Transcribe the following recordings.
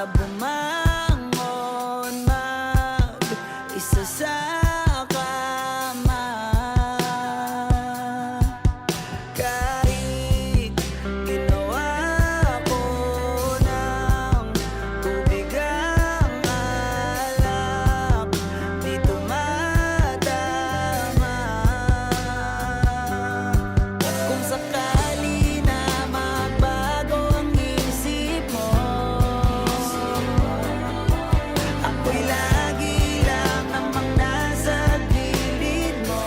na bumangon mag-isa sa kama. Kahit ginawa ko ng tubig ang alak, di tumatama. At kung sakali na magbago ang isip mo, ako'y lagi lang namang nasa gilid mo.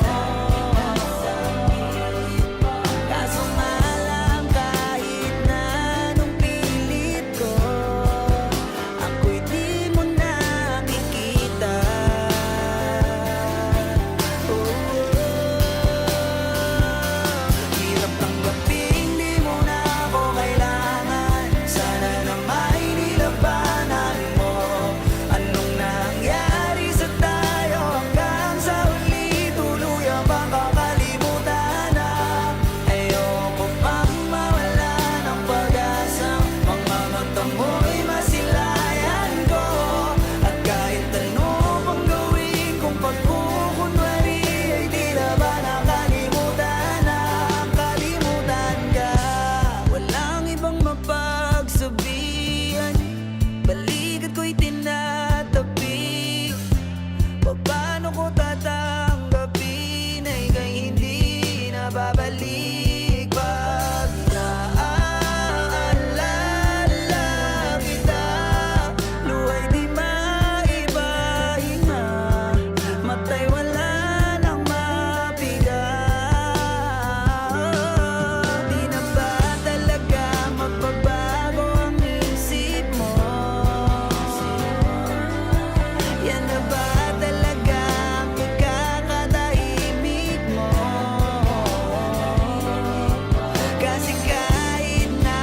Kaso nga lang kahit na anong pilit ko, ako'y di mo nakikita. Hirap tanggapin, di mo na ako kailangan. Sana na may nilabanan mo. Anong nangyari sa tayo hanggang sa huli? Tuluyan bang kakalimutan na? Ayoko pang mawala ng pag-asa. Mga mata mo'y masilayan ko. At kahit ano pang gawin kung pagkukunwari, ay di na ba nakalimutan na? Kalimutan ka. Walang ibang mapagsabihan, balikat ko'y tinatabi. Paano ko tatanggapin ay kay hindi na babalik? Pag naaalala kita, luwa'y di maipahinga, mata'y wala nang mapiga. Di na ba talaga magbabago ang isip mo? Yan na ba talaga ang ikakatahimik mo? Kasi kahit na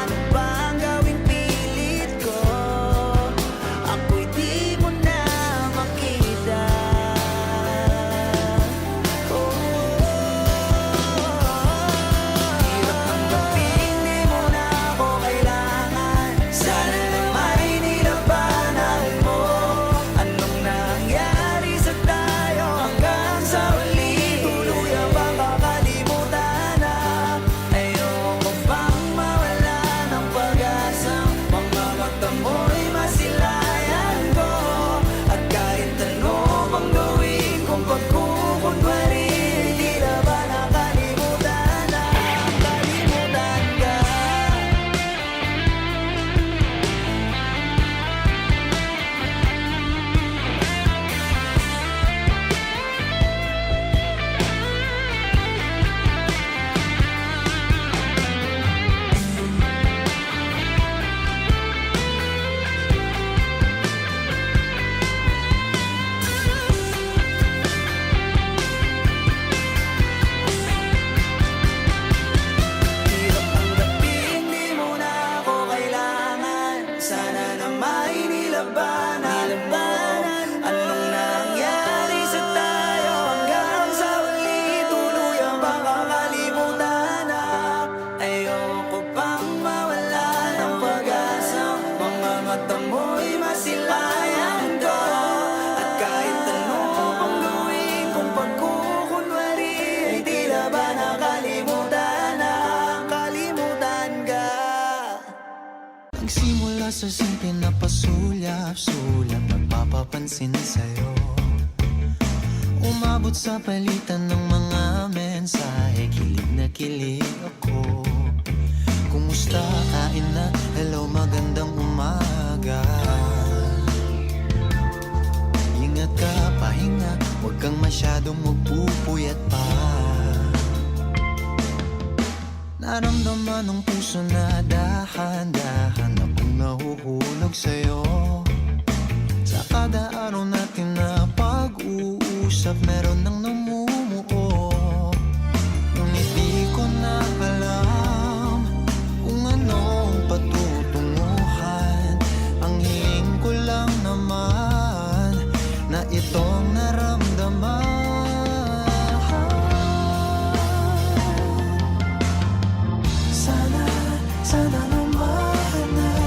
ano pang gawing pilit ko, ako'y di mo na makita. Hirap tanggapin, di mo na ako kailangan. Sana na may nilabanan mo. Anong nangyari sa tayo hanggang sa huli? Tuluyan bang kakalimutan na? Ayoko pang mawala ng pag-asa. Mga mata mo'y masilayan ko. At kahit ano pang gawin kung pagkukunwari, di na ba nakalimutan na? Kalimutan ka. Hirap tanggapin, di mo na ako kailangan. Sana na may nilabanan mo. Anong nangyari sa tayo hanggang sa huli? Tuluyan bang kakalimutan na? Ayoko pang mawala ng pag-asa. Mga mata mo'y masilayan ko. At kahit ano pang gawin kung pagkukunwari, ay di na ba nakalimutan na? Kalimutan ka. Nagsimula sa simple na pasulyap-sulyap, nagpapapansin sa'yo. Umabot sa palitan ng mga mensahe, kilig na kilig ako. Kumusta, kain na, hello, magandang umaga. Ingat ka, pahinga, huwag kang masyadong magpupuyat pa. Naramdaman ng puso na dahan-dahan akong nahuhulog sa'yo. Sa kada araw natin na pag-uusap, meron nang namumuo. Ngunit di ko na alam kung anong patutunguhan. Ang hiling ko lang naman na itong naramdaman. Sana naman ay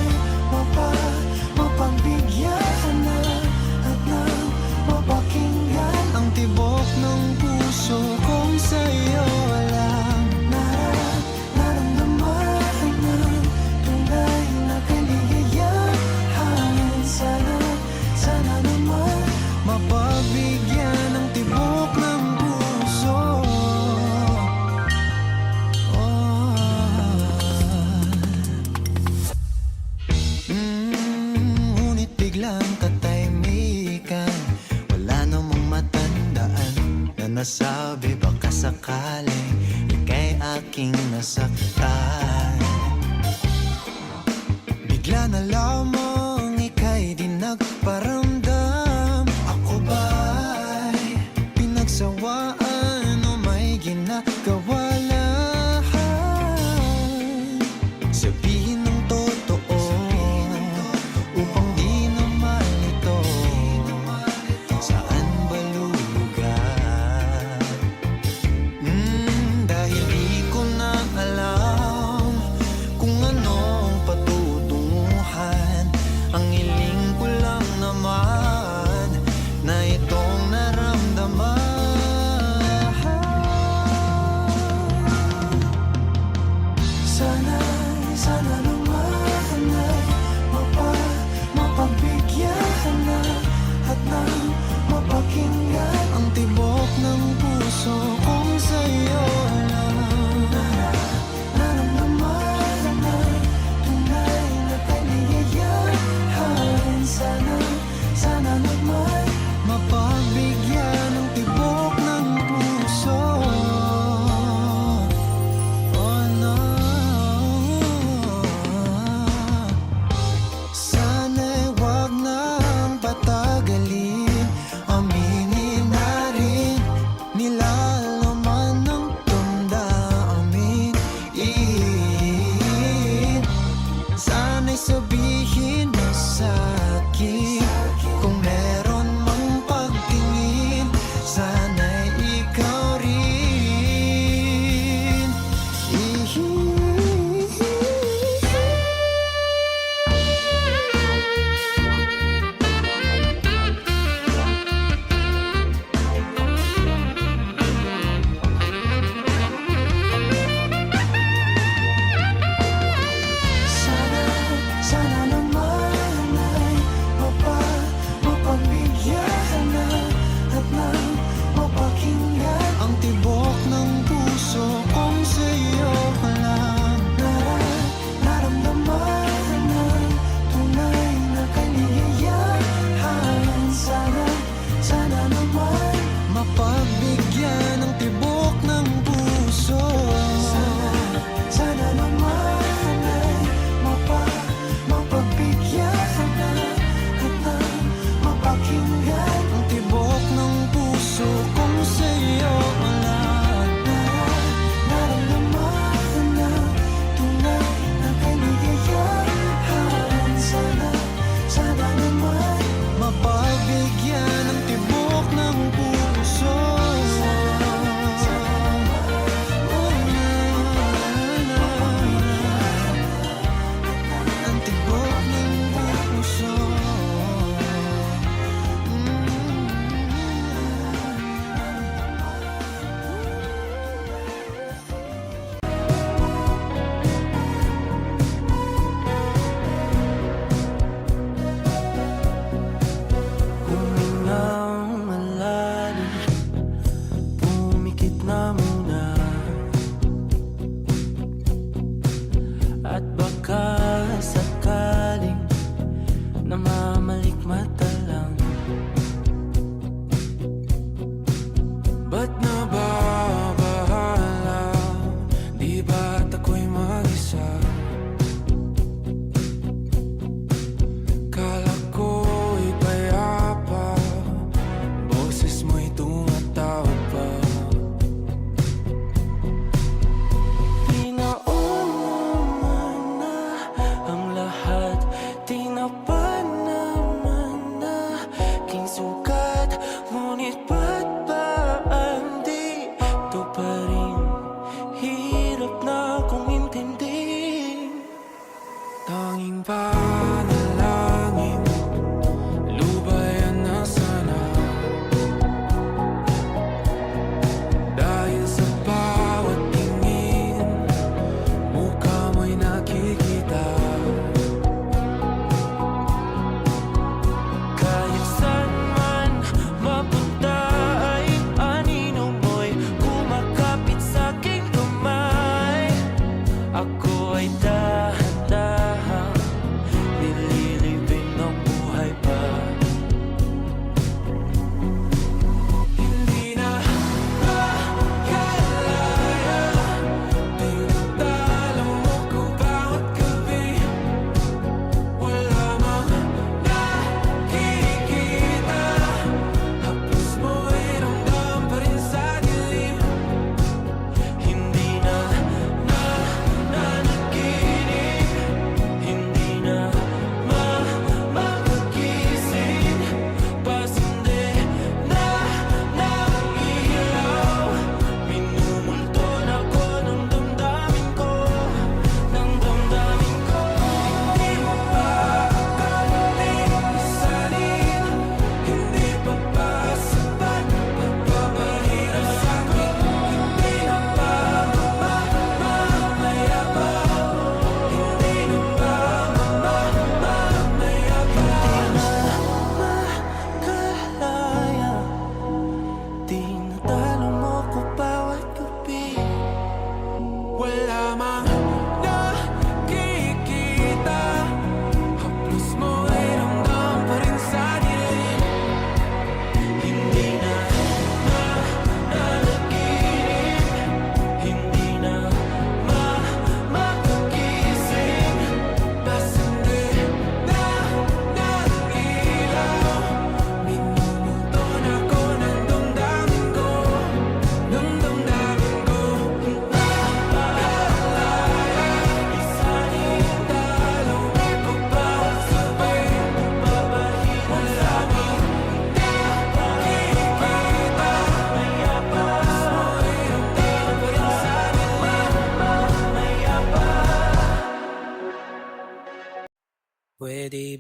biglang katahimikan. Wala namang matandaan na nasabi baka sakaling ika'y aking nasaktan. Bigla na lamang ika'y di nagparamdam. Ako ba'y pinagsawaan o may ginagawa lahat? Sabihin ng totoo upang di na malito. Saan ba lulugar? Dahil di ko na alam kung anong patutunguhan. Ang hiling ko lang naman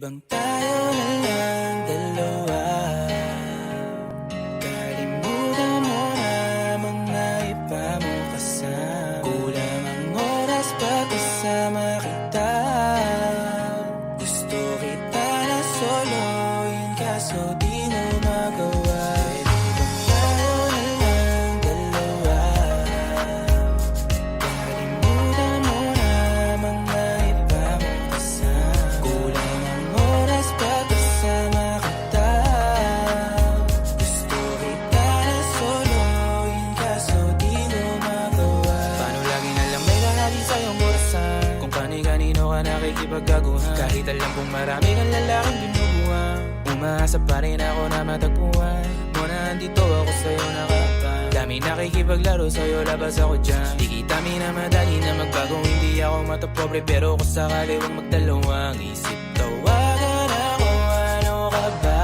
bang tayo na lang dalawa? Kalimutan mo na mga iba mo kasama. Kulang ang oras pag kasama kita. Gusto kita na soloin kaso di mo magawa. Pwede bang tayo na lang dalawa? Kalimutan mo na mga iba mo kasama. Kulang ang oras pag kasama kita. Gusto kita na soloin kaso di mo magawa. Paano lagi na lang may lalaki sa iyong burasan? Kung kani-kanino ka nakikipagkaguhan. Kahit alam kong marami kang lalaking binubuhan, umaasa pa rin ako na matagpuan mo na andito ako sa'yo nakapan. Dami nakikipaglaro sa'yo, labas ako dyan. Di kita minamadali na magbago, hindi ako matapobre. Pero kung sakali huwag magdalawang isip, tawagan ako, ano ka ba?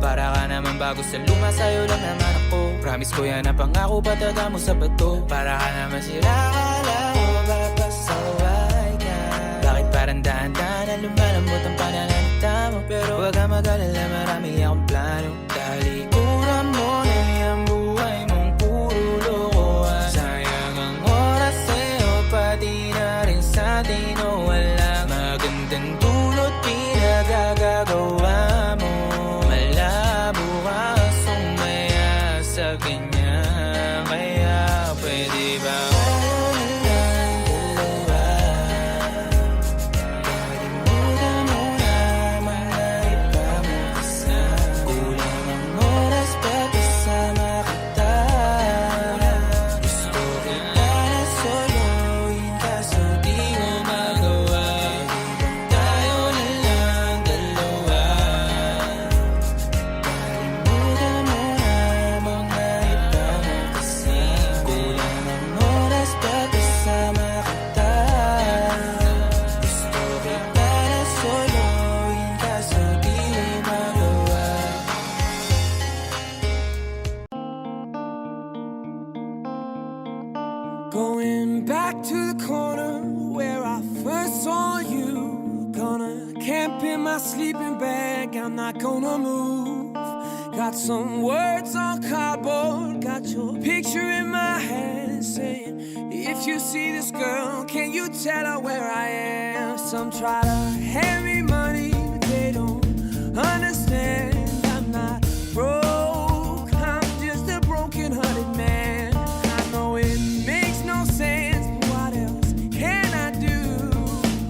Para ka naman bago sa luma, sa'yo lang naman ako. Promise ko yan na pangako, pataga mo sa bato. Para ka naman sila, akala ko mapapasaway ka. Bakit parang dahan-dahan na lumalambot ang pananalita mo? Pero huwag ka mag-alala, marami akong plano. Talikuran mo na yung buhay mong puro lokohan. Sayang ang oras sa'yo, pati na rin sa atin. O walang magandang dulot pinagagagawa mo. Malabo ka sumaya sa ganyan. Kaya pwede ba tayo na lang dalawa? Kalimutan mo na mga iba mo kasama. Kulang ang oras pag kasama kita. Gusto kita na soloin kaso di mo magawa. Tayo na lang dalawa. Kalimutan mo na mga iba mo kasama. Kulang ang oras pag kasama kita. Gusto kita na soloin kaso di mo magawa. Going back to the corner where I first saw you. Gonna camp in my sleeping bag, I'm not gonna move. Got some words on cardboard, got your picture in my hand, saying, if you see this girl, can you tell her where I am? Some try to hand me money, but they don't understand. I'm not broke, I'm just a broken-hearted man. I know it makes no sense, but what else can I do?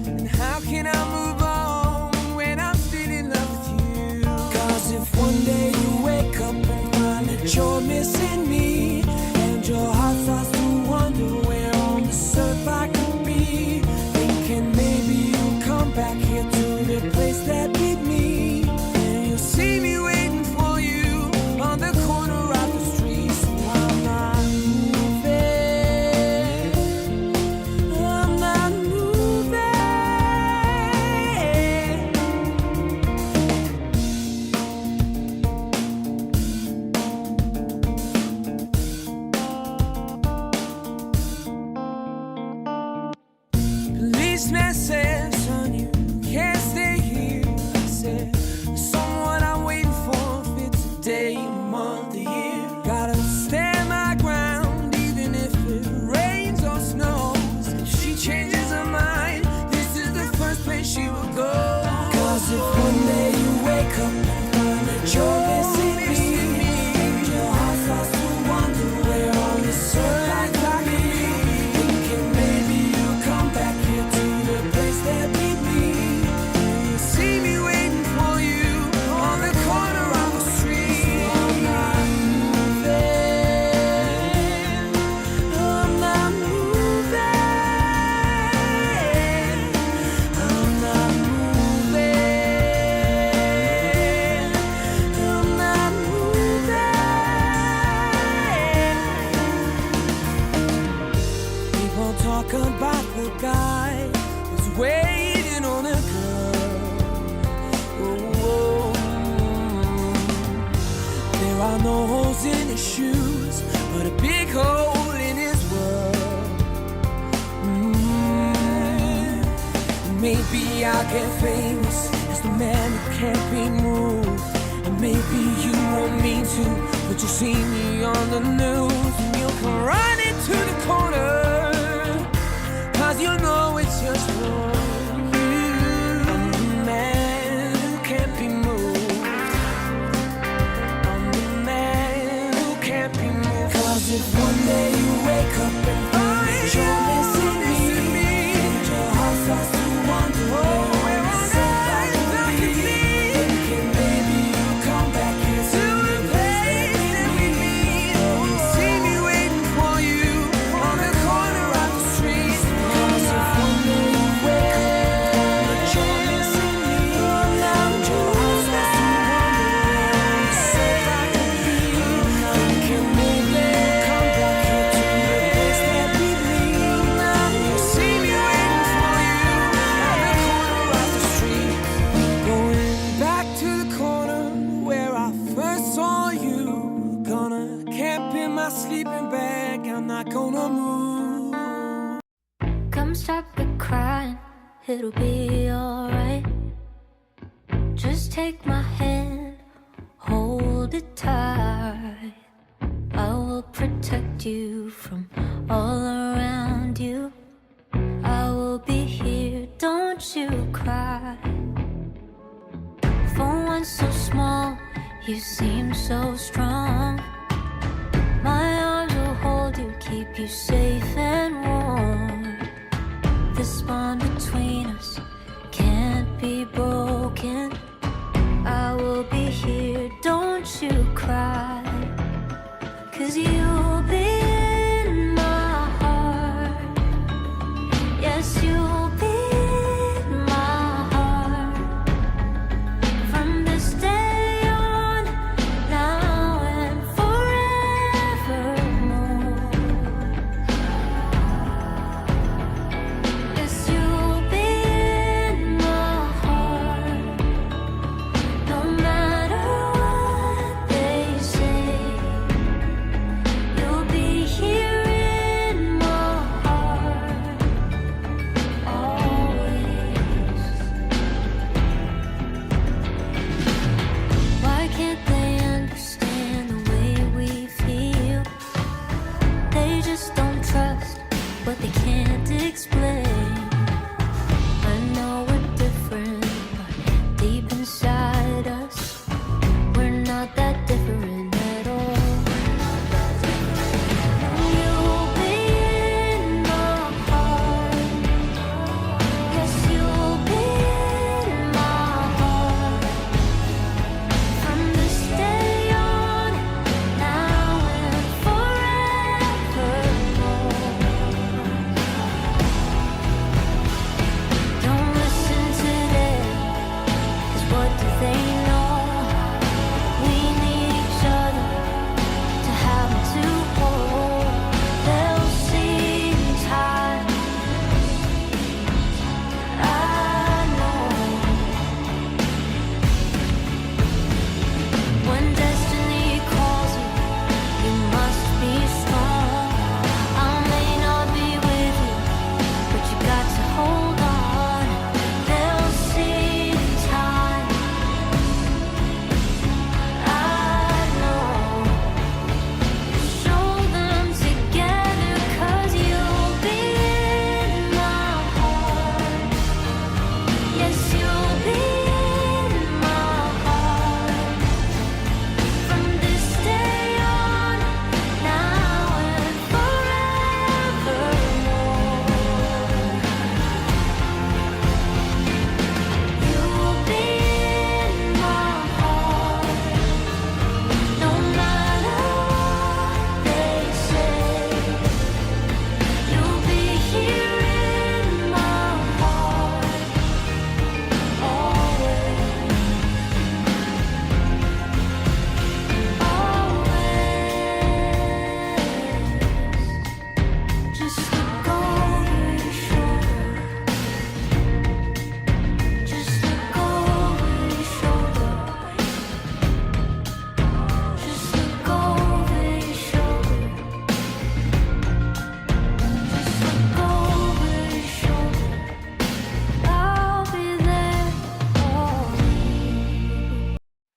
And how can I move on when I'm still in love with you? 'Cause if one day you wake up and find that you're missing me, and your heart starts to wonder where on this earth I could be, thinking maybe you'll come back here to the place that beat me, and you'll see me waiting for you on the corner of the street. So I'm not moving, I'm not moving. Policeman said, son, you can't stay here. I said, someone I'm waiting for fits a day, a month, a year. Gotta stand my ground even if it rains or snows. If she changes her mind, this is the first place she will go. 'Cause if one day you wake up and find that you're missing me, and your heart starts to wonder where on this earth I could be, thinking maybe you'll come back here to the place that beat me, and you'll see me waiting for you on the corner of the street. So I'm not moving, I'm not moving, I'm not moving, I'm not moving. People talk about the guy who's waiting on a girl. Oh, there are no holes in his shoes, but a big hole in his world. Maybe I'll get famous to, but you see me on the news and you'll come running to the corner, 'cause you know it's just for you. I'm the man who can't be moved. I'm the man who can't be moved. 'Cause if one day you wake up and find you're missing me, and your heart starts to wonder where on earth I could be, thinking maybe you'll come back here to the place that we meet. See me waiting for you on the corner of the street. 'Cause if one day you wake up and you're missing me, and your heart starts to wonder where on earth I could be, thinking maybe you'll come back here to the place that we meet. See me waiting for you on the corner of the street. Going back to the corner where I first saw you. Gonna camp in my sleeping bag, I'm not gonna move. Come stop the crying, it'll be alright. Just take my hand, hold it tight. I will protect you from all around you. I will be here, don't you cry. For one so small, you seem so strong. My arms will hold you, keep you safe and warm. This bond between us can't be broken. I will be here, don't you cry. 'Cause you'll be in my heart. Yes, you'll be in my heart. From this day on, now and forevermore. Yes, you'll be in my heart. No matter what they say, you'll be here in my heart always. Why can't they understand the way we feel? They just don't trust what they can't explain. I know we're different, but deep inside us, we're not that different at all. You'll be in my heart. Yes, you'll be in my heart. From this day on, now and forevermore. Don't listen to them, 'cause what do they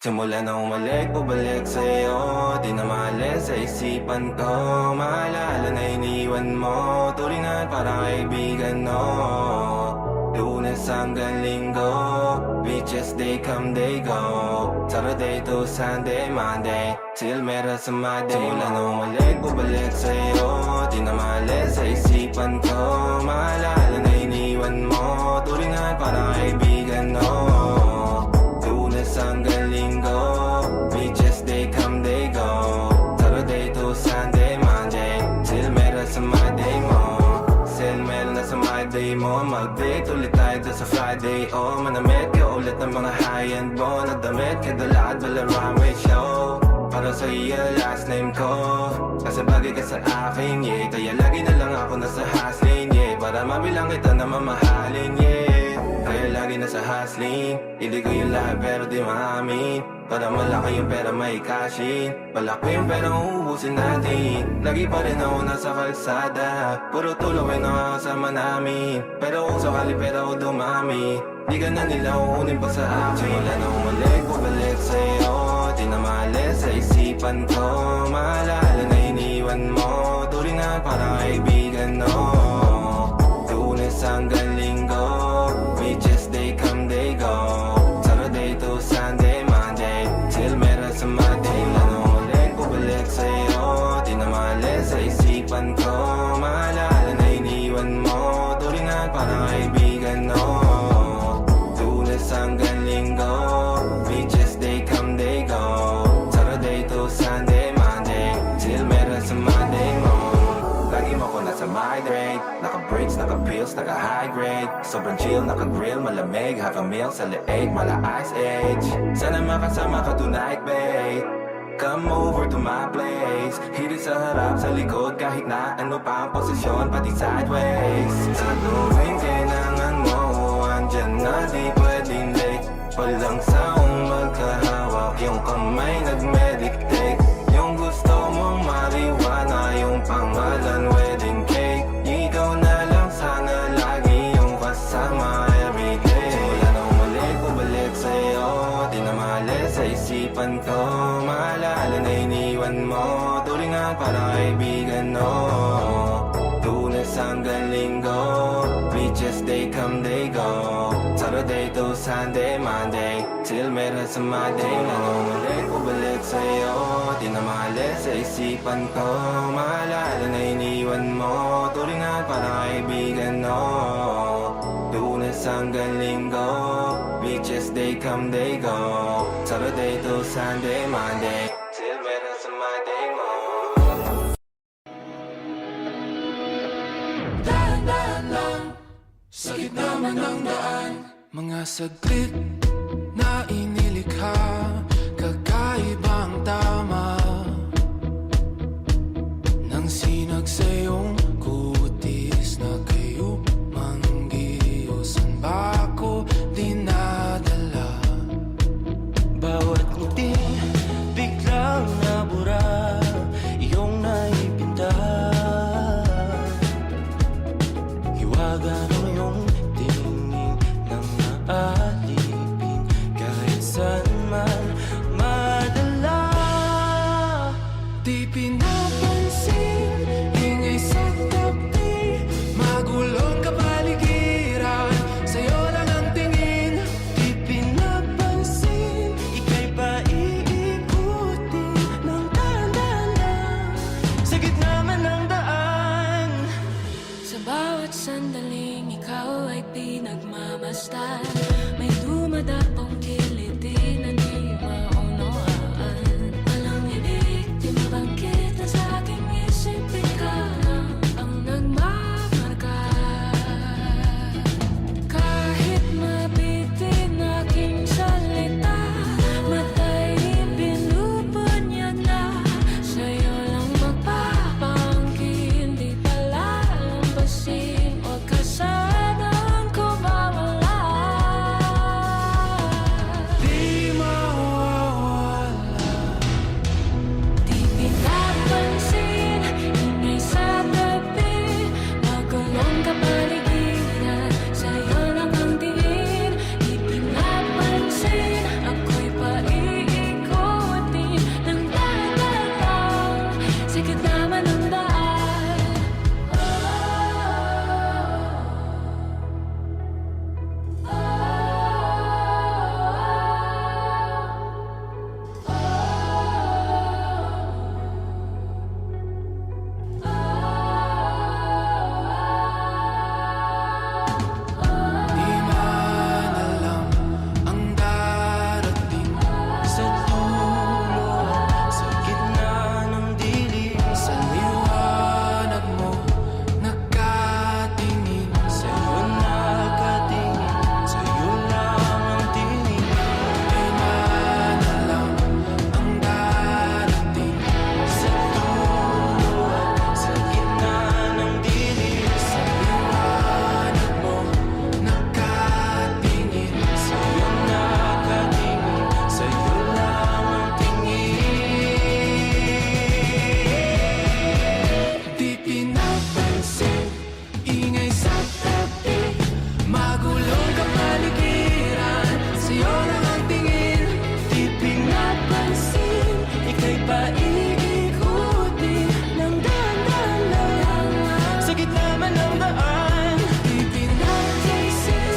Simula na umalik, bumalik sa'yo Di na maalis sa isipan ko Maalala na iniwan mo Turingan parang kaibigan, no Lunes hanggang Linggo Beaches, they come, they go Saturday to Sunday, Monday Till meron sa Monday Simula na umalik, bumalik sa'yo Di na maalis sa isipan ko Maalala na iniwan mo Turingan parang kaibigan, no Lunes hanggang Linggo Beaches, they come, they go Saturday to Sunday, Monday Till meron sa Monday mo Till meron na sa Monday mo Mag-date ulit tayo doon sa Friday Oh, manamit ka ulit ng mga high-end mo Nagdamit ka dala at bala runway show Para sa iyo last name ko Kasi bagay ka sa akin, yeah Kaya lagi na lang ako nasa hustling, yeah Para mabilang kita na mamahalin, yeah Kaya lagi nasa hustling Hindi ko yung lahat pero di maamin Para malaki yung pera may cashin Malaki yung pera uubusin natin Lagi pa rin ako nasa kalsada Puro tulong ay nakakasama namin Pero kung sakali pera ko dumami Di ka na nila uunin pa sa akin Simula na umalik, bumalik sa'yo Di na maalis sa isipan ko Maalala na iniwan mo Turingan parang kaibigan, no Lunes hanggang Linggo Beaches, they come, they go Saturday to Sunday, Monday Till meron sa Monday Lang ulit, bumalik sa'yo Di na maalis sa isipan ko Maalala na iniwan mo Turingan parang kaibigan, no Lunes hanggang Linggo Beaches, they come, they go Saturday to Sunday, Monday Till meron sa Monday mo Lagi mo ko nasa migrate Naka-breaks, naka-pills, naka-high grade Sobrang chill, naka-grill, malamig Half a meal sa leeg, mala ice age Sana makasama ka tonight, babe Come over to my place Hirit sa harap, sa likod Kahit na ano pa ang posisyon Pati sideways Sa tuwing kailangan mo Andyan na di pwedeng late Walang saong magkahawak Yung kamay nag-meditate Yung gusto mong mariwana Yung pangalan wedding cake Ikaw na lang sana lagi Yung kasama everyday Simula na umalik, bumalik sa'yo Di na maalis sa isipan ko Maalala na iniwan mo Turingan parang kaibigan, no Lunes hanggang Linggo Beaches, they come, they go Saturday to Sunday, Monday Till meron sa Monday Lang umalik, bumalik sa'yo Di na maalis sa isipan ko Maalala na iniwan mo Turingan parang kaibigan, no Lunes hanggang Linggo Beaches, they come, they go Saturday to Sunday, Monday Till meron sa Monday mo Dahan-dahan lang Sa gitna man ng daan Mga saglit na inilikha Kakaibang tama Nang sinag sa iyong kutis Na kayo manggiyosan ba ako dinadala Bawat ngiti biglang nabura Iyong naipinta Hiwaga ng iyong tingin Nang naalipin tingin, di pinapansin, ika'y paiikutin ng dahan-dahan lang. Sa gitna man ng daan, di pinapansin,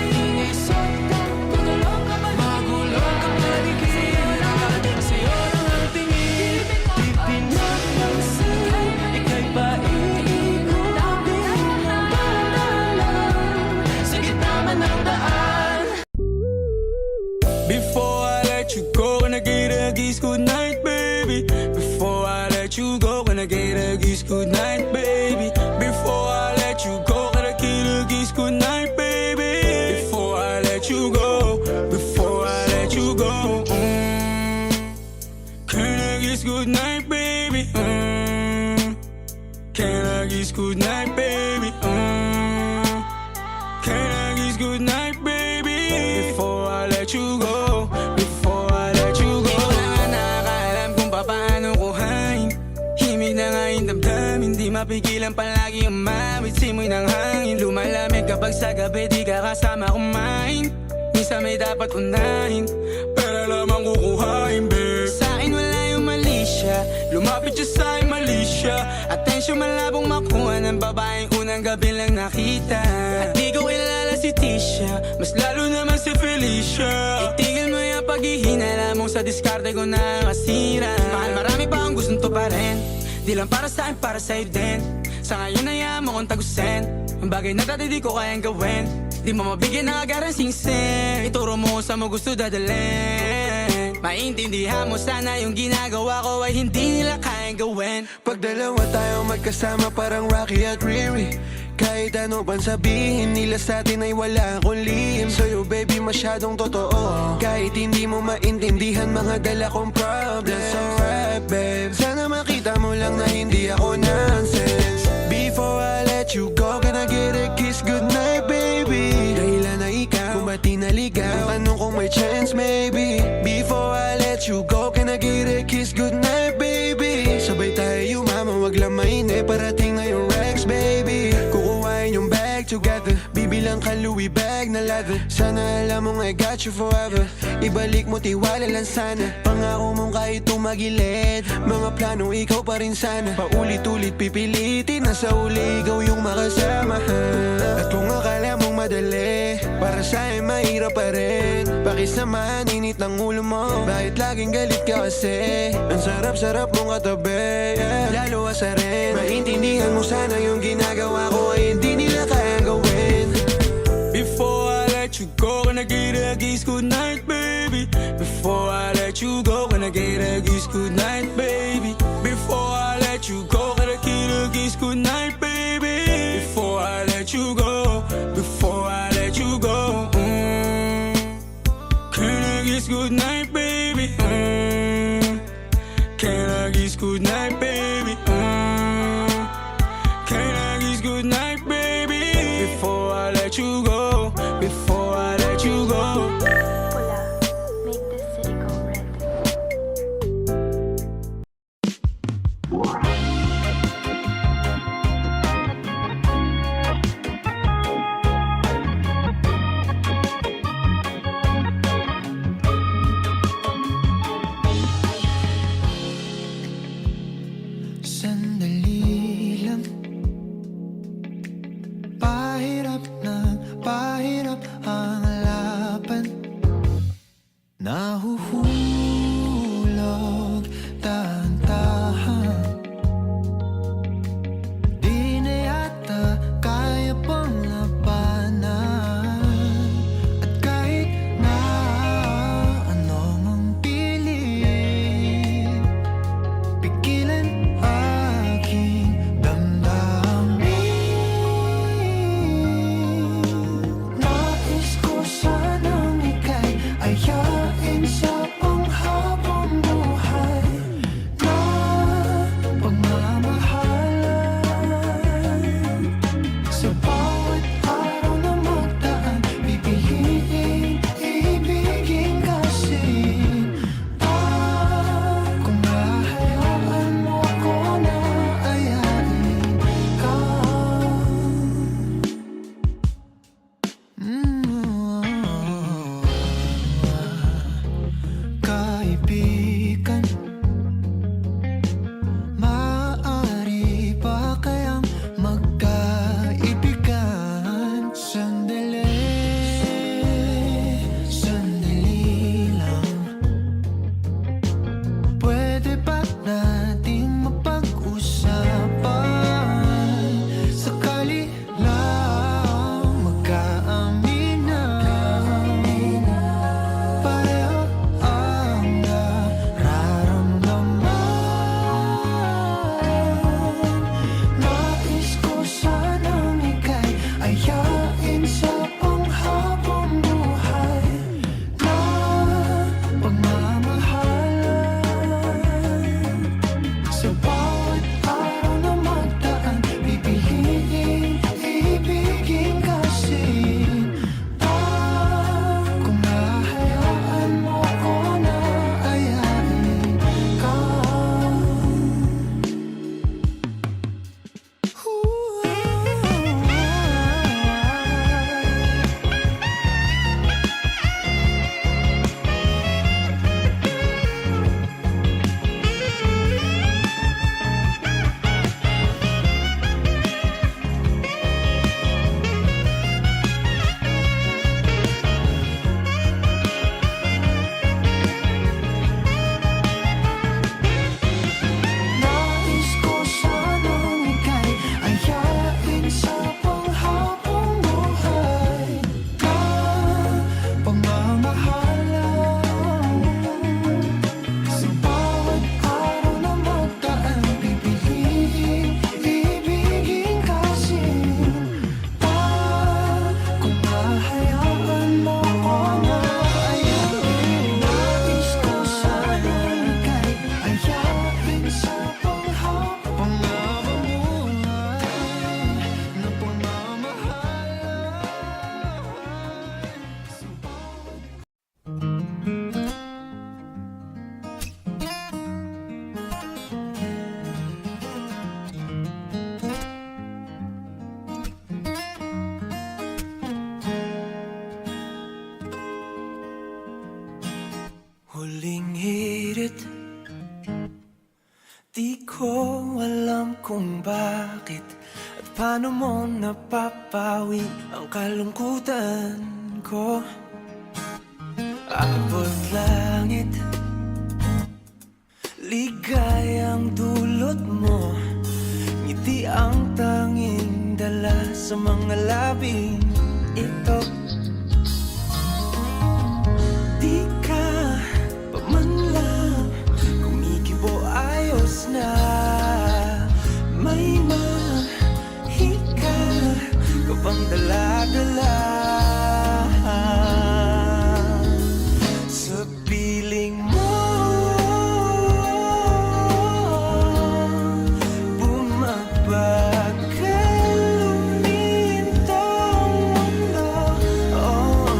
inisot ang tutulong ka ba? Magulong ka paligid, sa'yo lang ang tingin, di pinapansin, ika'y paiikutin ng dahan-dahan lang. Sa gitna man ng daan. Before I let you go, gonna get a kiss goodnight, baby. Before I let you go, gonna get a kiss goodnight, baby. Before I let you go, gonna get a kiss goodnight, baby. Before I let you go, before I let you go, can I kiss goodnight, baby? Can I kiss goodnight, baby? Can I kiss goodnight, baby? Before I let you go, before I let you go. Di ko na nga nakakaalam kung paano kuhain. Himig na nga yung damdamin, di mapigilan palagi ang mawit. Simoy ng hangin, lumalamig kapag sa gabi di ka kasama kumain. Minsan may dapat unahin, pero lamang kukuhain, babe. Sa akin wala yung mali siya, lumapit siya sa akin mali siya. Atensyon malabong makuha ng babaeng unang gabi lang nakita. At di ko kilala si Tisha, mas lalo naman si Felicia. Itigil mo yung paghihinala mong sa diskarte ko na kasira. Mahal, marami pa ang gustong to pa rin, di lang para sa akin, para sa'yo din. Sa ngayon ayaw mo kong tagusin ang bagay na dati di ko kayang gawin. Di mo mabigyan ng agarang singsing, ituro mo sa mo gusto dadalhin. Maintindihan mo sana yung ginagawa ko ay hindi nila kayang gawin. Pag dalawa tayo magkasama parang Rocky at Riri, kahit ano pang sabihin nila sa atin ay wala akong lihim. Sa'yo baby masyadong totoo, kahit hindi mo maintindihan mga dala kong problems. Alright babe, sana makita mo lang na hindi ako nonsense. Before I let you go, can I get a kiss goodnight baby? Dahilan na ikaw, kung ba't di naligaw, tanong kung may chance maybe. Before I let you go, can I get a kiss goodnight baby? Sabay tayo yumama, wag lang mainip, parating na yung Rex baby. Kukuhain yung bag together, bibilang ka Louis bag na leather. Sana alam mong I got you forever, ibalik mo tiwala lang sana. Pangako mong kahit tumagilid, mga plano ikaw pa rin sana. Paulit-ulit pipilitin, nasa uli ikaw yung makasama. At kung akala mong madali, para sa'yo mahirap pa rin. Pakisamahan, init ng ulo mo, bakit laging galit ka kasi? Ang sarap-sarap mong katabi, yeah. Lalo asa rin, maintindihan mo sana yung ginagawa ko ay hindi nila kayang gawin. Before I let you go, gonna get a kiss goodnight, baby. Before I let you go, gonna get a kiss goodnight, baby. Before I let you go, gonna get a kiss goodnight, baby. Before I let you go, before I let you go, can I kiss goodnight, baby? Can I kiss goodnight, baby? Can I kiss goodnight, baby? Before I let you go, before I let you go. Pula, make this city go red. Sandali lang, pahirap ng pahirap ang laban. Nahuhulog dahan-dahan, di na yata kaya pang labanan. At kahit na ano mang pilit, pigilan aking damdamin. Nais ko sanang ika'y ayain sa Huling hirit, di ko alam kung bakit at paano mo napapawi ang kalungkutan ko. Abot langit, ligayang dulot mo, ngiti ang tanging dala sa mga labing ito. Di ka pa man lang kumikibo, ayos na. May mahika ka bang dala-dala sa piling mo? Bumabagal lumintang mundo, oh,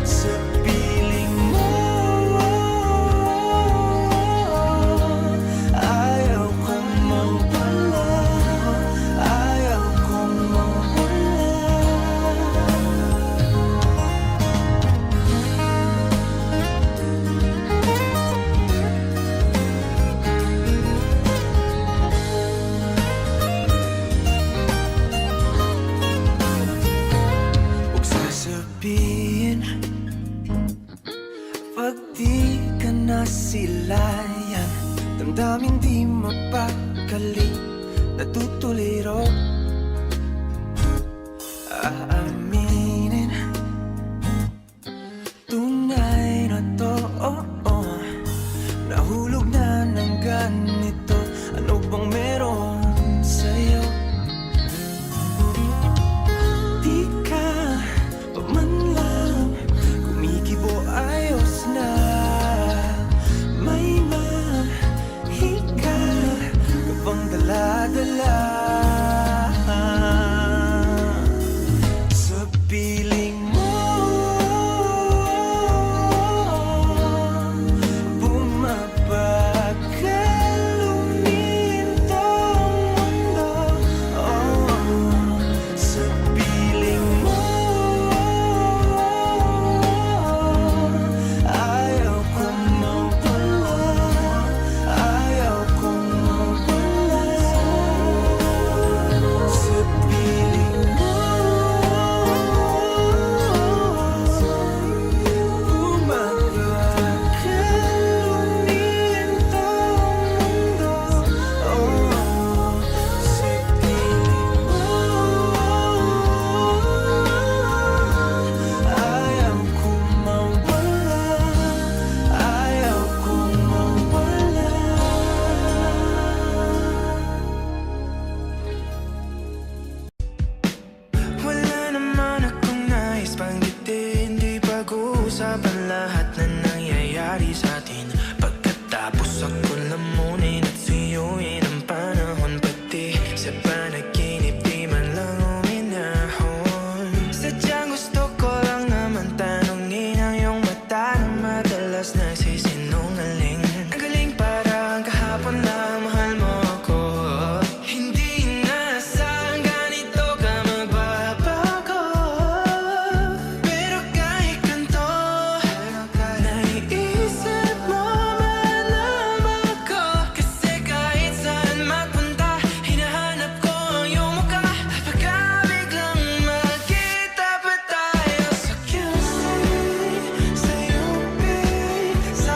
sa piling mo. Ayaw kong mawala, ayaw kong mawala. Huwag sasabihin pag di ka nasilayan, damdaming di mapakali, natutuliro. Aaminin, tunay na to, oh, oh. Nahulog na ng ganito, ano bang meron sa'yo? Di ka pa man lang kumikibo, ayos na. May mahika ka bang dala-dala sa piling mo? Bumabagal lumintang mundo, oh, sa piling mo. Ayaw kong mawala, ayaw kong mawala sa piling mo. Bumabagal lumintang mundo, oh, sa piling mo. Ayaw kong mawala, ayaw kong mawala. Wala naman akong nais banggitin, di pag-uusapan lahat na nangyayari sa atin. Pagkatapos ako lamunin at suyuin ang panahon, pati sa panaginip di man lang uminahon. Sadyang gusto ko lang naman tanungin ang iyong mata na madalas nagsisinungaling. Ang galing parang kahapon na mahal mo ako. Hindi inaasahang ganito ka magbabago, pero kahit ganito, naiisip mo man ako. Kasi kahit saan magpunta, hinahanap ko ang iyong mukha. Baka biglang magkita pa tayo sa QC, sa UP, sa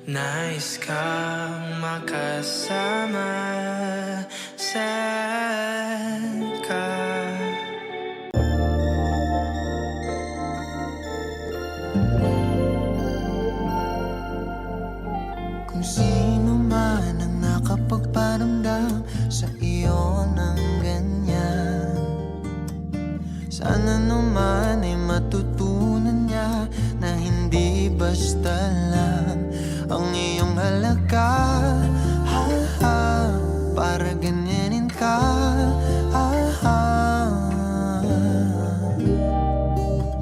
Nais kang makasama. Sad ka. Kung sino man ang nakapagparamdam sa iyo ng ganyan, sana naman ay matutunan niya na hindi basta lang ang iyong halaga. Ha, ha, para ganyanin ka. Ha, ha,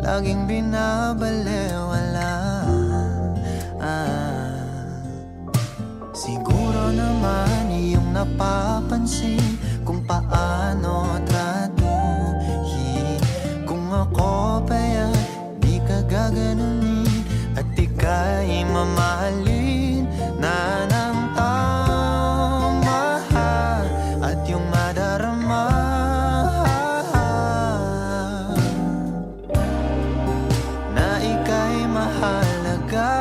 laging binabalewala. Siguro naman iyong napapansin kung paano tratuhin. Kung ako pa'y di ka gaganunin at ika'y mamahalin na ng tama at yung madarama na ika'y mahalaga.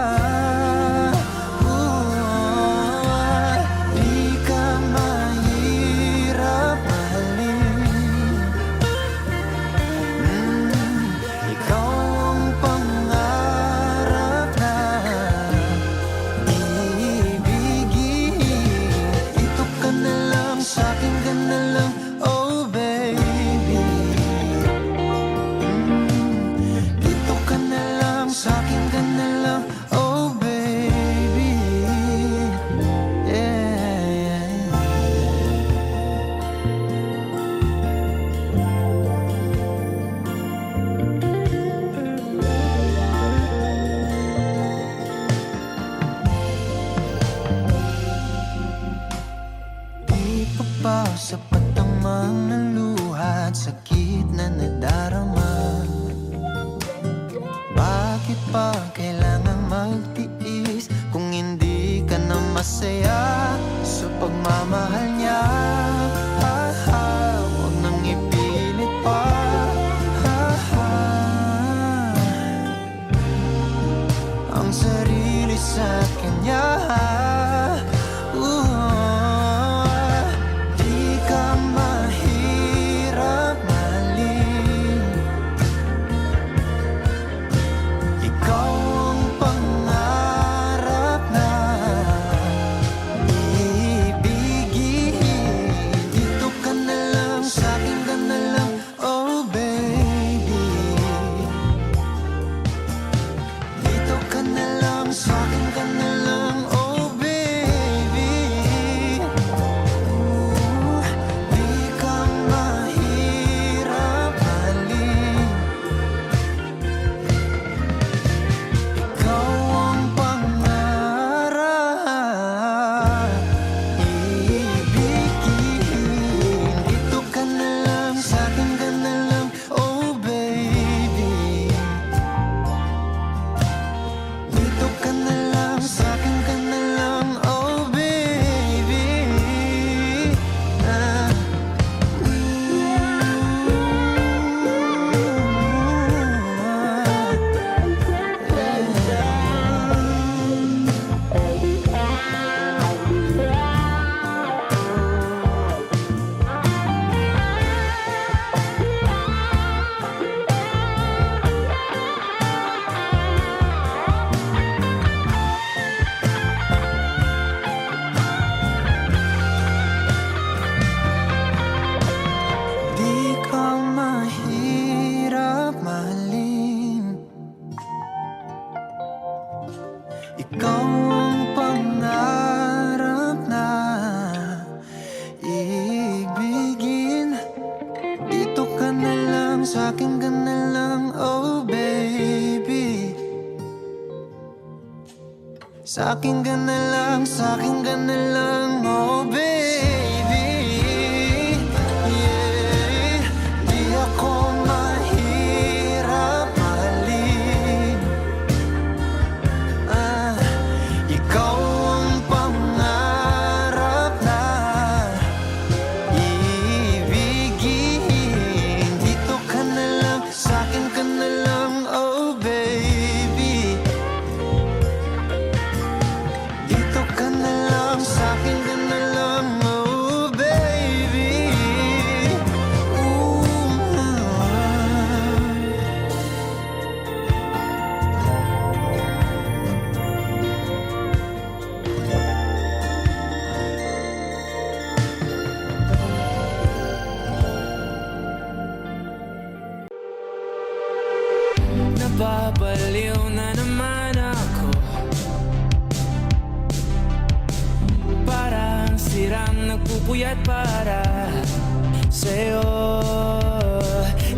Sapat ang mga luha at sakit na nadarama. Bakit pa kailangang magtiis kung hindi ka na masaya sa pagmamahal niya? Ha, ha, huwag nang ipilit pa. Ha, ha, ang sarili sa kanya. Ikaw ang pangarap na ibigin. Dito ka na lang, sa'kin ka na lang, oh baby. Sa'kin ka na lang, sa'kin ka na lang, oh baby. Yeah, di ako mahirap mahalin. Ikaw ang pangarap na ibigin. Dito ka na lang, sa'kin ka na lang, oh baby. magpupuyat para sa'yo.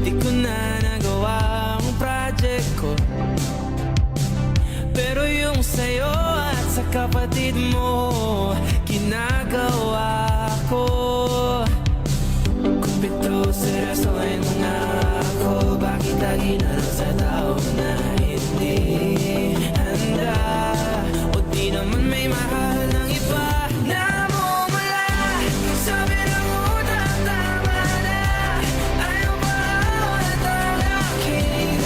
Di ko na nagawa ang project ko, pero yung sa'yo at sa kapatid mo ginagawa ko. Kung pito seryosohin mo nga ako, bakit lagi na lang sa tao na hindi handa? O di naman may mahal ng iba na mumula. Sabi lang muna tama na, ayaw pa ako na talaking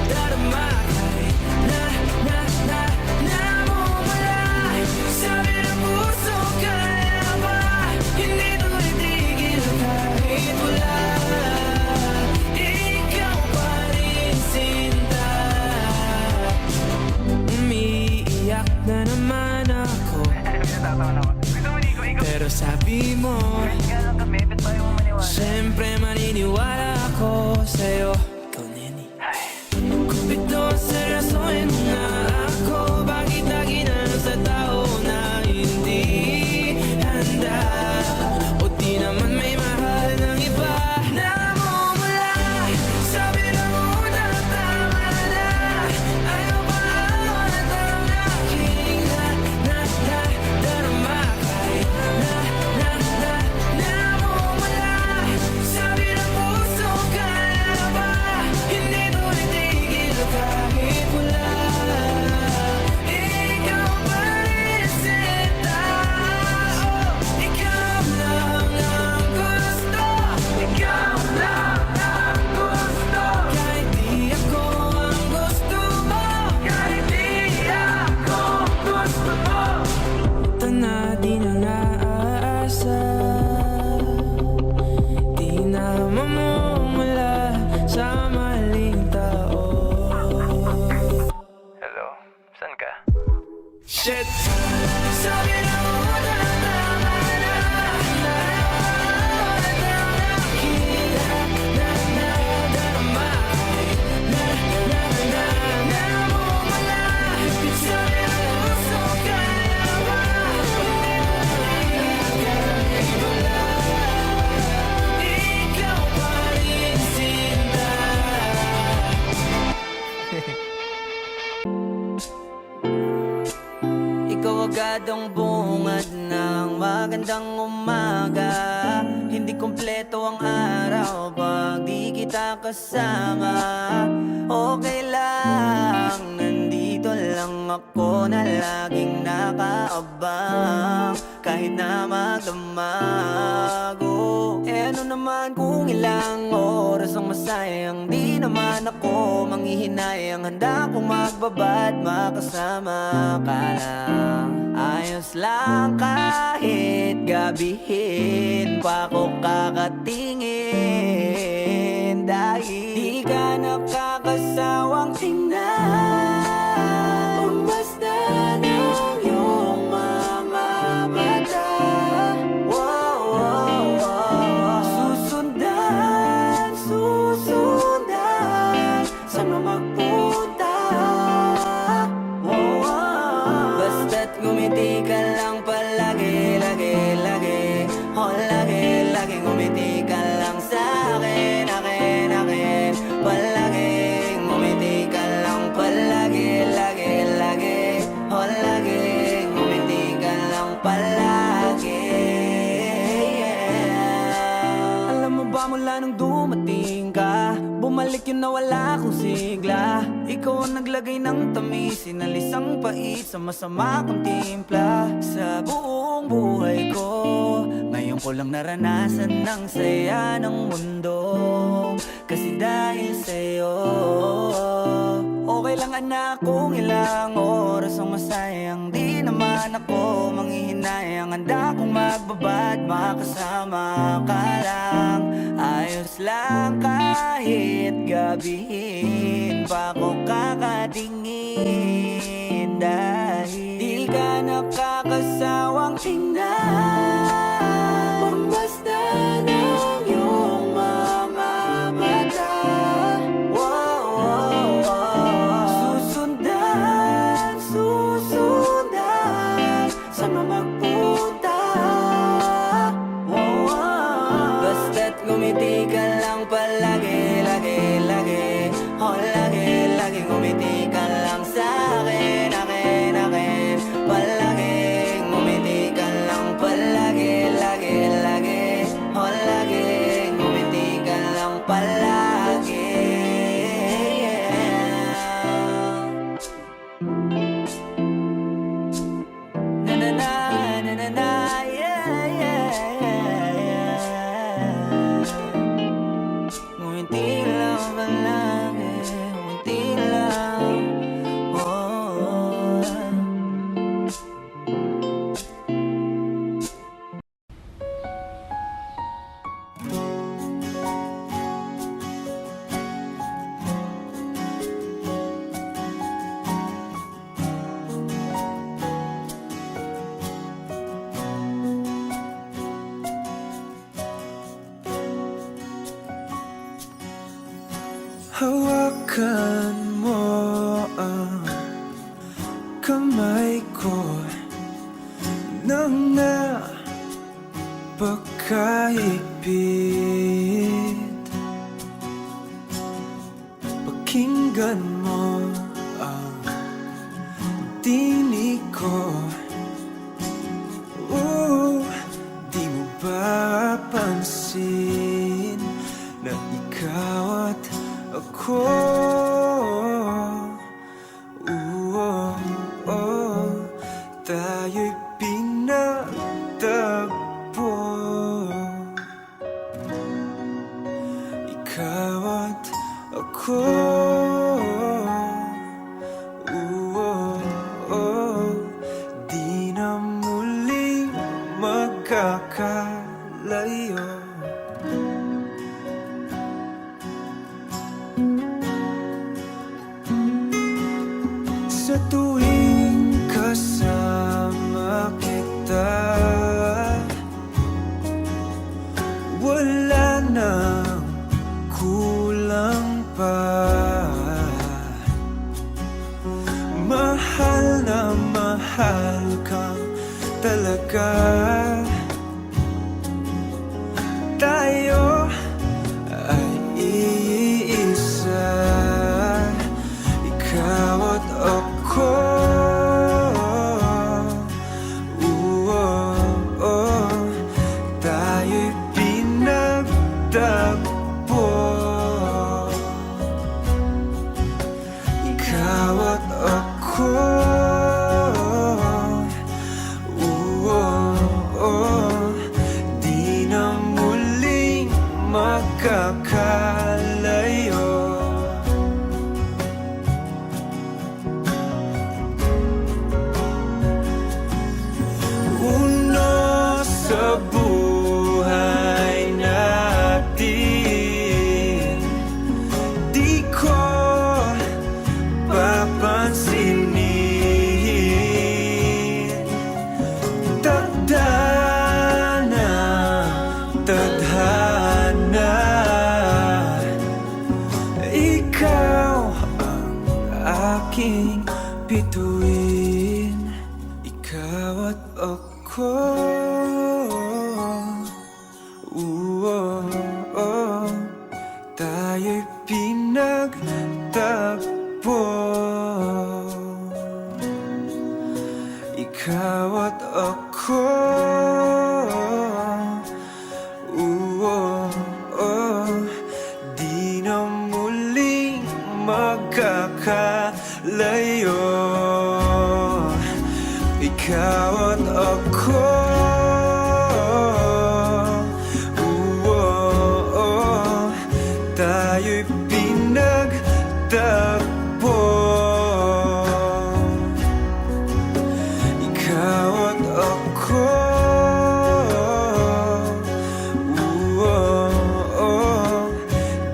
darama kahit na mumula. Sabi ng puso kaya ba, hindi ito itigil kahit wala. Ikaw pa rin sinta. Umiiyak na naman ako, pero sabi mo siyempre maniniwala ako sa'yo. Ikaw, Neni. Kung ito seryosohin mo nga ako, bakit lagi na lang sa tao na hindi handa? O di naman may mahal ng iba na mumula. Sabi lang muna tama na, ayaw pa ako na talaking darama kahit na mumula. Sabi ng puso kaya ba, hindi ito itigil kahit wala. Ikaw pa rin sinta. Oh, ikaw lang ang gusto. Ikaw lang ang gusto. Kahit di ako ang gusto mo, kahit di ako gusto mo. Ito na di na naaasa, di na mamumula sa maling tao. Hello, saan ka? Shit! Sabi na muna tama na, darama kahit na mumula. Sabi ng puso kaya ba, kahit wala. Ikaw pa rin sinta. Ikaw agad ang bungad ng magandang umaga. Hindi kompleto ang araw pag di kita kasama. Okay lang, nandito lang ako na laging nakaabang, kahit na magdamago. Eh ano naman kung ilang oras ang masayang, di naman ako manghihinayang. Handa kong magbabad, makasama ka lang. Ayos lang kahit gabihin pa ko kakatingin, dahil di ka nakakasawang tingnan. Basta ng iyong mga mata, wow, wow, wow. Susundan saan mo magpunta, wow, wow. Basta't ngumiti ka lang palagi, lagi, lagi. Oh, lagi, lagi ngumiti ka lang sa'kin, akin, akin. Palagi, ngumiti ka lang palagi, lagi, lagi. Oh, lagi, ngumiti ka lang palagi, yeah. Alam mo ba mula nung dumating ka, bumalik yun na wala akong sigla. Ikaw ang naglagay ng tamis, sinalis ang pait sa masama kong timpla. Sa buong buhay ko, ngayon ko lang naranasan ng saya ng mundo, kasi dahil sa'yo. Okay lang anak kung ilang oras ang masayang, di naman ako manghihinayang. Handa kong magbabad, makasama ka lang. Ayos lang kahit gabihin pa ko kakatingin, dahil di ka nakakasawang tingnan. Basta ng iyong mga mata, wow, wow, wow. Susundan saan mo magpunta, Hawakan mo ang kamay ko nang napakahigpit. Pakinggan mo ang tinig ko. Di mo ba pansin na ikaw at ako? Tayo'y pinagtagpo. Ikaw at ako. Di na muling magkakalayo. Sa tuwing kasama kita, wala nang kulang pa. Mahal na mahal kang talaga. Tayo ay iisa, ikaw at ako. Tayo'y pinagtagpo. Ikaw at ako. Di na muling magkakalayo. Uno sa buhay natin, di ko papansinin. Tadhana, tadhana, ikaw ang aking bituin. Ikaw at ako. Tayo'y pinagtagpo. Ikaw at ako. Di na muling magkakalayo. Ikaw at ako. Tayo'y pinagtagpo. Ikaw at ako.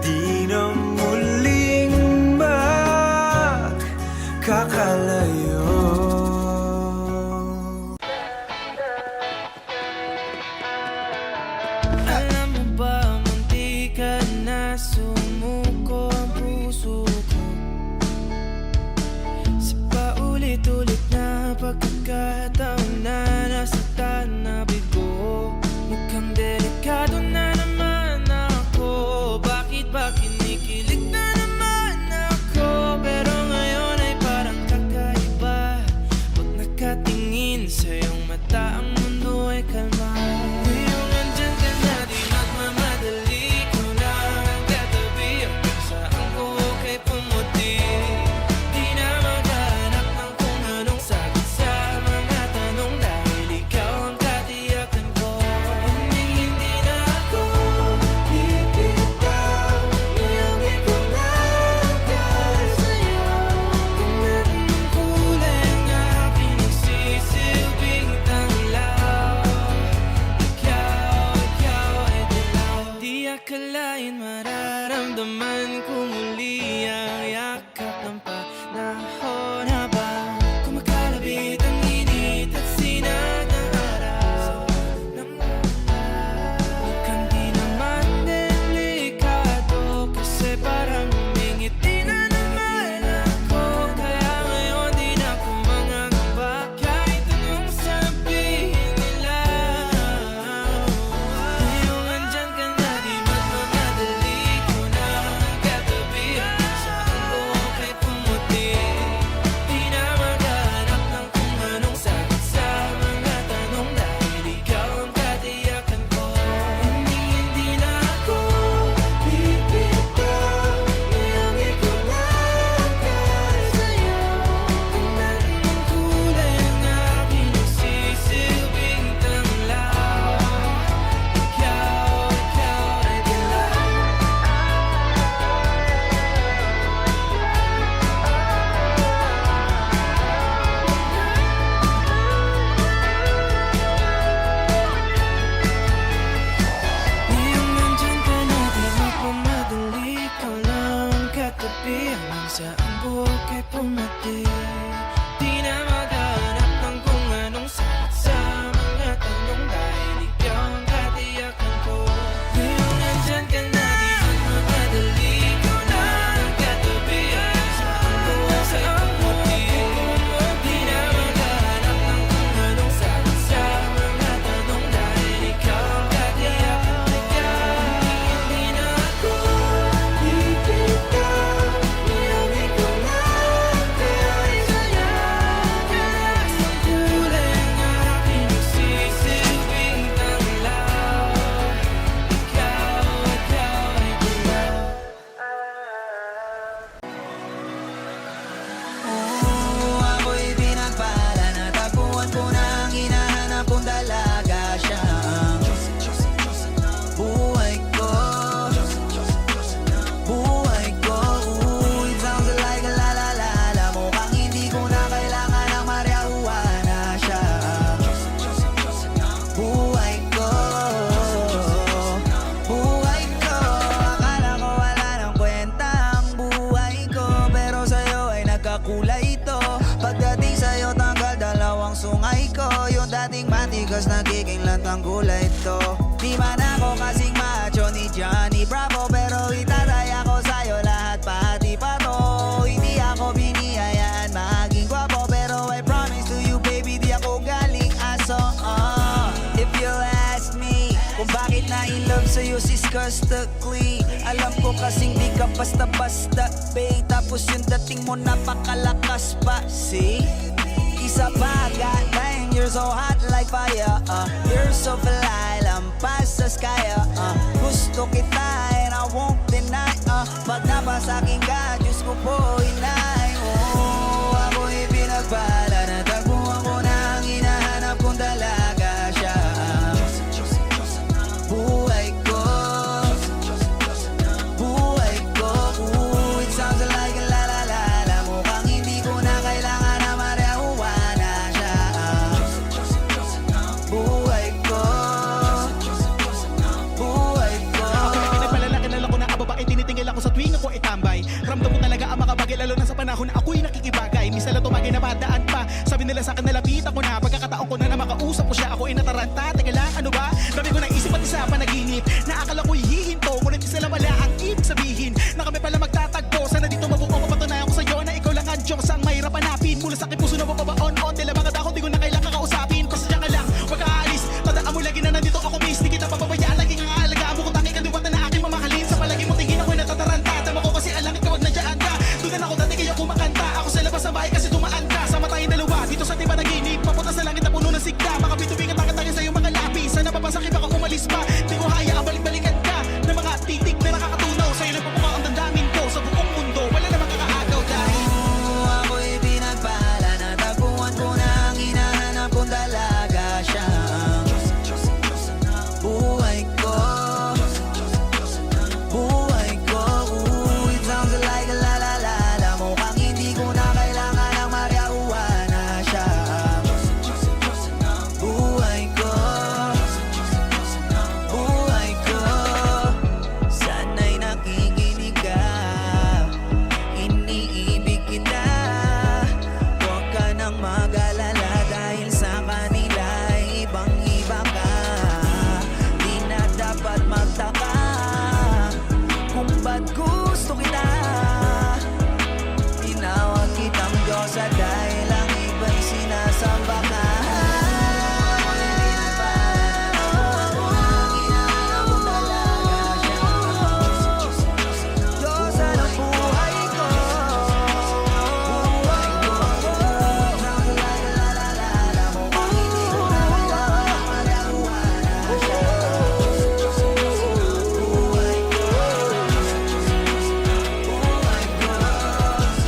Di na muling magkakalayo. Alam mo ba, munti ka na sumuko ang puso ko sa paulit-ulit na pagkakataon na nasaktan na bigo. Mukhang delikado na naman ako. Bakit ba kinikilig na naman ako? Pero ngayon ay parang kakaiba. Pag nakatingin sa iyong mata, ang mundo ay kalma. Ngayong nandyan ka na, di nagmamadali. Ikaw na ang katabi, hanggang saan ko kay pumuti. Di na maghanap ng kung anong sagot sa mga tanong, dahil ikaw ang katiyakan ko. Hindi na ako bibitaw, ngayong ikaw na ang para sa'yo. Kung meron ng kulay ang aking nagsisilbing dating matigas, nagiging lantang kulay ito. Di man ako kasing macho ni Johnny Bravo, pero itatay ako sa'yo lahat pati pa to. Hindi ako biniyayaan maging gwapo, pero I promise to you baby, di ako galing aso. If you ask me kung bakit na in love sa'yo sis Custically, alam ko kasing di ka basta-basta babe, tapos yung dating mo napakalakas pa. See? Isa pa, God dang, you're so hot like fire. You're so fly, lampas sa sky. Gusto kita and I won't deny. Pag napasakin ka, Diyos ko po inay. Oh, ako'y pinagpala, natagpuan ko na ang hinahanap kong dalaga siya. Buhay ko, buhay ko. Ooh, it sounds like a la la la la. Mukhang hindi ko na kailangan na marihuana siya. Buhay ko, buhay ko. Pinagpalala, kilala ko na ang babae, tinitingil ako sa tuwing ako itambay. Ramdam ko talaga ang makabagay, lalo na sa panahon na ako'y nakikibagay. Minsan lang tumagay na padaan pa, sabi nila sa akin nalapitan ko na. Pagkakataon ko na makausap ko siya, ako'y nataranta. Teka lang, ano ba? Dami ko naisip at isa panaginip, na akala ko'y hihinto, ngunit isa lang wala ang ibig sabihin, na kami pala magtatagpo. Sana dito mabuo, mapatunayan ko sa'yo na ikaw lang ang Diyos ang mahirap hanapin. Mula sa aking puso na mapabaon-on, tila mga dahon, di ko na kailangan kakausapin. Pasensya ka lang, wag ka aalis, tandaan mo lagi na nandito ako miss. Di kita papabayaan, laging ang aalagaan mo kung tanging kandiwata na aking mamahalin. Sa palagi mo tingin ako'y natataranta, tama ko kasi alam ikaw wag nandiyan ka. Doon na ako dati kaya kumakanta, ako sa labas ng bahay kasi dumaan ka. Sama tayong dalawa, dito sa tiba naginip, papunta sa langit na puno ng sigla. Mga bitubigan takatangin sa'yo mga lapi, sana papasakit baka umalis pa. Di ko hayaan balik-balikan ka, na mga titik na nakakatunaw. Sa'yo nagpapuka ang damdamin ko, sa buong mundo wala namang kakaagaw dahil Oh, ako'y pinagpala, natagpuan ko na ang hinahanap kong dalaga siya. Buhay ko, buhay ko. Ooh, it sounds like a la la la la. Mukhang hindi ko na kailangan ng marihuana siya. Buhay ko, buhay ko. Sana'y nakikinig ka, iniibig kita. Huwag ka nang mag-alala dahil sa kanila ay ibang-iba ka. Di na dapat magtaka kung ba't gusto kita. Tinawag kitang Diyosa dahil ang iba'y sinasamba ka. Diyosa ng buhay ko, buhay ko. Sounds like la la la la. Mukhang hindi ko na kailangan ng marihuana siya. Buhay ko, buhay ko.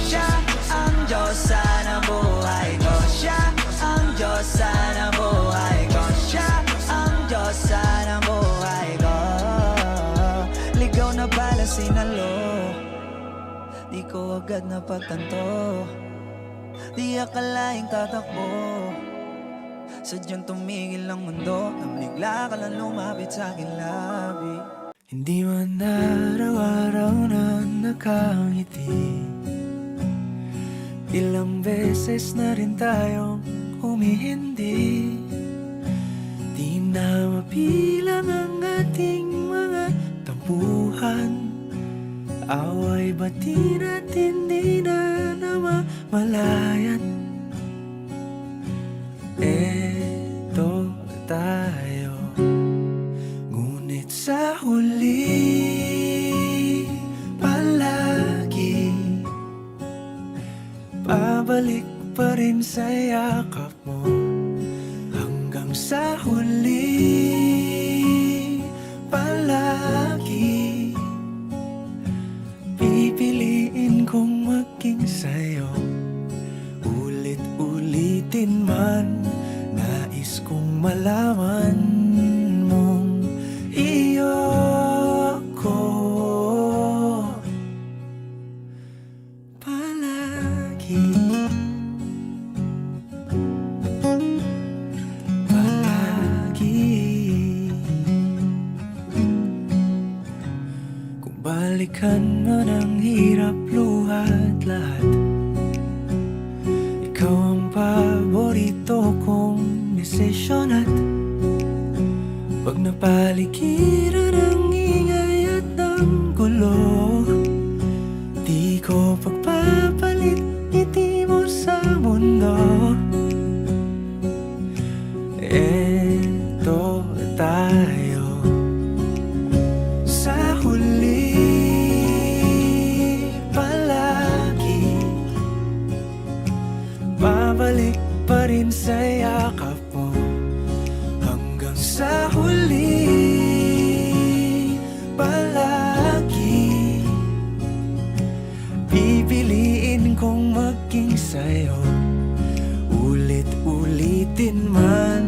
Siya ang Diyosa ng buhay ko. Siya ang Diyosa ng buhay ko. Siya ang Diyosa ng buhay ko. Ligaw na bala sinalo, di ko agad napagtanto. Di akalaing tatakbo, sadyang tumigil ang mundo, nang bigla ka lang lumapit sa akin labi. Hindi man araw-araw na nakangiti, ilang beses na rin tayong humihindi. Di na mapilang ang ating mga tampuhan, away bati natin di na namamalayan. Eto tayo, ngunit sa huli palagi pabalik pa rin sa yakap mo. Hanggang sa huli palagi pipiliin kong maging sa'yo. Ulit-ulitin man, nais kong malaman mong iyo ako palagi. Kung balikan man ang hirap, luhat lahat, ikaw ang paborito kong desisyon. kondisyon at pag napaligiran ng ingay at ng gulo, di ko pagpapalit ngiti mo sa mundo. Eto tayo sa huli palagi, babalik pa rin sa yakap mo hanggang sa huli palagi. Pipiliin kong maging sa'yo, ulit-ulitin man.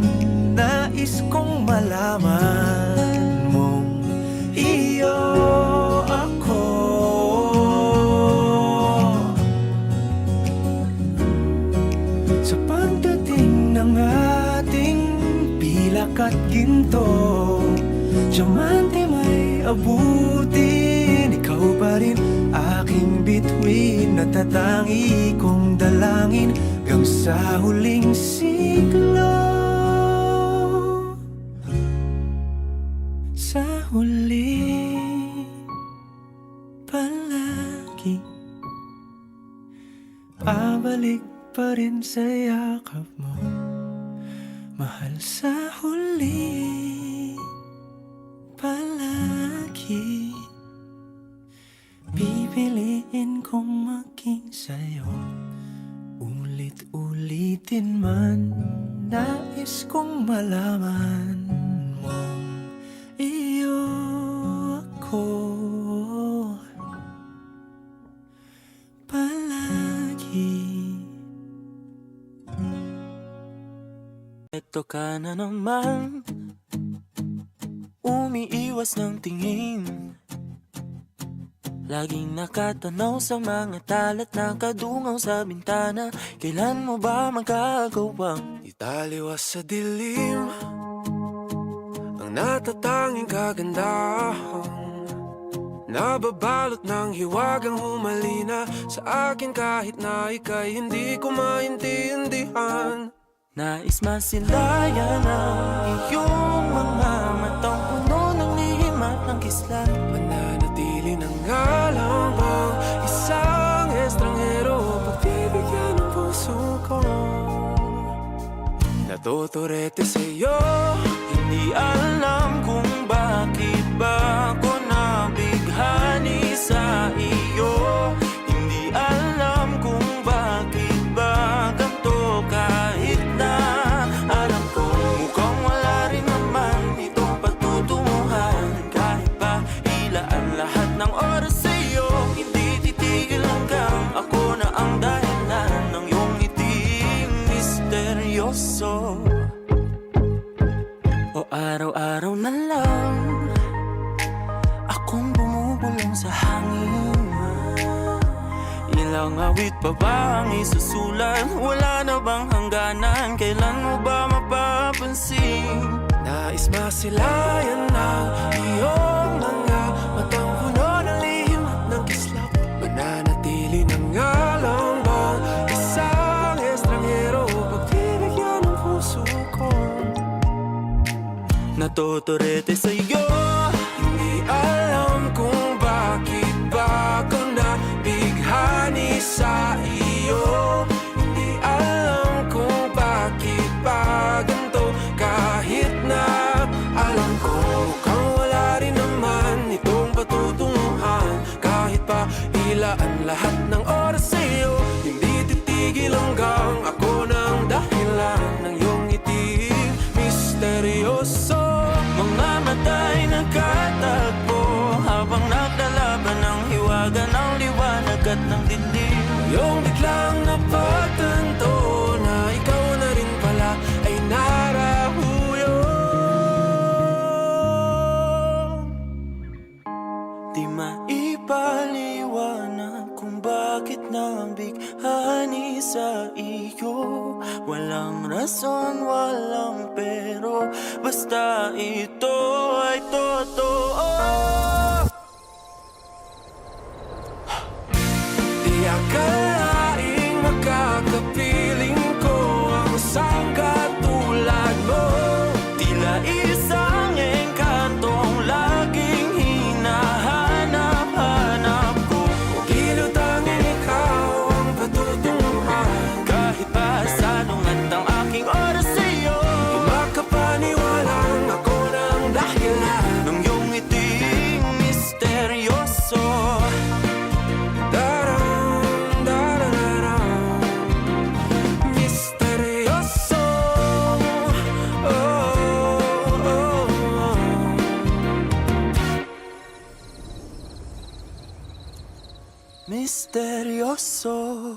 Nais kong malaman mong iyo ako. Sa pagdating ng ating pilak at ginto, diamante may abutin, ikaw pa rin aking bituin, natatangi kong dalangin hanggang sa huling siglo. Sa huli palagi, pabalik pa rin sa yakap mo, mahal. Sa huli palagi, pipiliin kong maging sa'yo, ulit-ulitin man. Nais kong malaman mong iyo ako palagi. Ito ka na naman, umiiwas ng tingin, laging nakatanaw sa mga talat, nakadungaw sa bintana. Kailan mo ba magagawang italiwas sa dilim ang natatanging kagandahan, nababalot ng hiwagang humalina sa akin kahit na ika'y hindi ko maintindihan. Nais masilayan ang iyong mga matang puno ng lihim at ng kislat, mananatili ng ngalang bang isang estranghero, pagbibigyan ng puso ko. Natuturete sa'yo, hindi alam kung bakit ba ako nabighani sa iyo. Hindi alam kung bakit ba ganito, kahit na alam ko mukhang wala rin naman itong patutunguhan. Kahit pa ilaan lahat ng oras sa'yo, hindi titigil hanggang ako na ang dahilan ng iyong ngiting misteryoso. O araw-araw na lang akong bumubulong sa hangin, ilang awit pa ba ang isusulat? Wala na bang hangganan? Kailan mo ba mapapansin? Nais masilayan ng iyong mga matang puno ng lihim at ng kislap, mananatili ng ngalang bang isang estranghero, pagbibigyan ng puso ko. Natuturete sa'yo, hindi alam kung bakit ba ako nabighani sa iyo. Hindi alam kung bakit ba ganito, kahit na alam ko mukhang wala rin naman itong patutunguhan. Kahit pa ilaan lahat ng oras sa'yo, hindi titigil hanggang ako ng dahilan ng iyong ngiti misteryoso. Mga mata'y nagkatagpo habang naglalaban ng hiwaga ng liwanag at ng dilim. Yung biglang napagtanto na ikaw na rin pala ay narahuyo. Di maipaliwanag kung bakit nabighani sa iyo. Walang rason, walang pero, basta ito ay totoo. Di akalaing makakapiling ko ang isang katulad mo. misteryoso.